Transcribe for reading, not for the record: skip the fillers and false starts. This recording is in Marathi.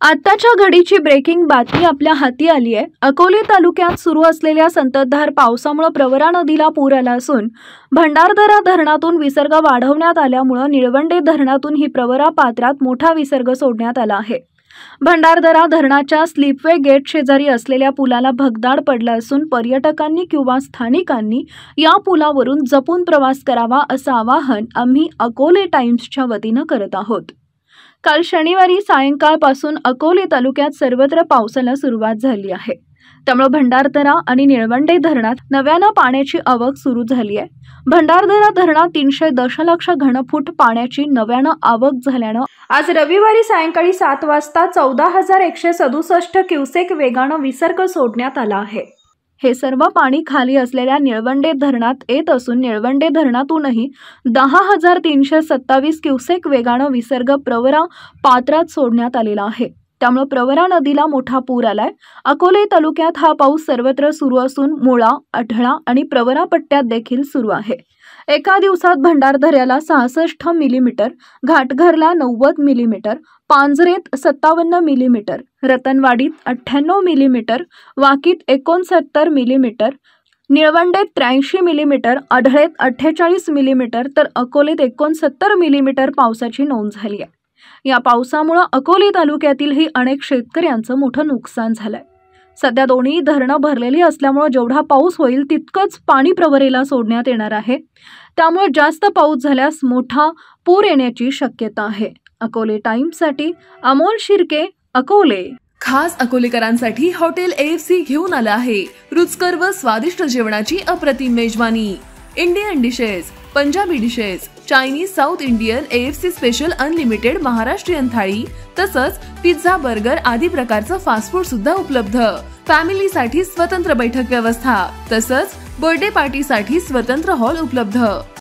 आत्ताच्या घडीची ब्रेकिंग बातमी आपल्या हाती आली आहे। अकोले तालुक्यात सुरू असलेल्या संततधार पावसामुळे प्रवरा नदीला पूर आला असून भंडारदरा धरणातून विसर्ग वाढवण्यात आल्यामुळे निळवंडे धरणातून ही प्रवरा पात्रात मोठा विसर्ग सोडण्यात आला आहे। भंडारदरा धरणाच्या स्लिपवे गेट शेजारी असलेल्या पुलाला भगदाड पडला असून पर्यटकांनी किंवा स्थानिकांनी या पुलावरून जपून प्रवास करावा असं आवाहन आम्ही अकोले टाइम्सच्या वतीने करत आहोत। काल शनिवारी सायंकाळपासून अकोले तालुक्यात सर्वत्र पावसाला सुरुवात झाली आहे। त्यामुळे भंडारदरा आणि निळवंडे धरणात नव्याने पाण्याची आवक सुरू झाली आहे। भंडारदरा धरणात 300 दशलक्ष घनफूट पाण्याची नव्याने आवक झाल्याने आज रविवारी सायंकाळी 7 वाजता 14,167 क्युसेक वेगाने विसर्ग सोडण्यात आला आहे। हे सर्व पाणी खाली असलेल्या निळवंडे धरणात येत असून निळवंडे धरणातूनही 10,327 क्युसेक वेगाने विसर्ग प्रवरा पात्रात सोडण्यात आलेला आहे। त्यामुळे प्रवरा नदीला मोठा पूर आलाय। अकोले तालुक्यात हा पाऊस सर्वत्र सुरू असून मुळा, अढळा आणि प्रवरा पट्ट्यात देखील सुरू आहे। एका दिवसात भंडारदऱ्याला 66 मिलीमीटर, घाटघरला 90 मिलीमीटर, पांजरेत 57 मिलीमीटर, रतनवाडीत 98 मिलीमीटर, वाकीत 69 मिलीमीटर, निळवंडेत 83 मिलीमीटर, अढळेत 48 मिलीमीटर तर अकोलेत 69 मिलीमीटर पावसाची नोंद झाली आहे। या पावसामुळे अकोले तालुक्यातीलही अनेक शेतकऱ्यांचं मोठं नुकसान झालंय। सध्या दोन्ही धरणं भरलेली असल्यामुळे जेवढा पाऊस होईल तितकंच पाणी प्रवरेला सोडण्यात येणार आहे। त्यामुळे जास्त पाऊस झाल्यास मोठा पूर येण्याची शक्यता आहे। अकोले टाइम्ससाठी अमोल शिर्के, अकोले। खास अकोलेकरांसाठी हॉटेल AFC घेऊन आला आहे रुचकर व स्वादिष्ट जेवणाची अप्रतिम मेजवानी। Indian dishes, Punjabi dishes, Chinese, south Indian, AFC special unlimited Maharashtrian थाळी तसंच पिझ्झा, बर्गर आदी प्रकारचं फास्ट फूड सुद्धा उपलब्ध। फॅमिलीसाठी स्वतंत्र बैठक व्यवस्था तसंच बर्थडे पार्टीसाठी स्वतंत्र हॉल उपलब्ध।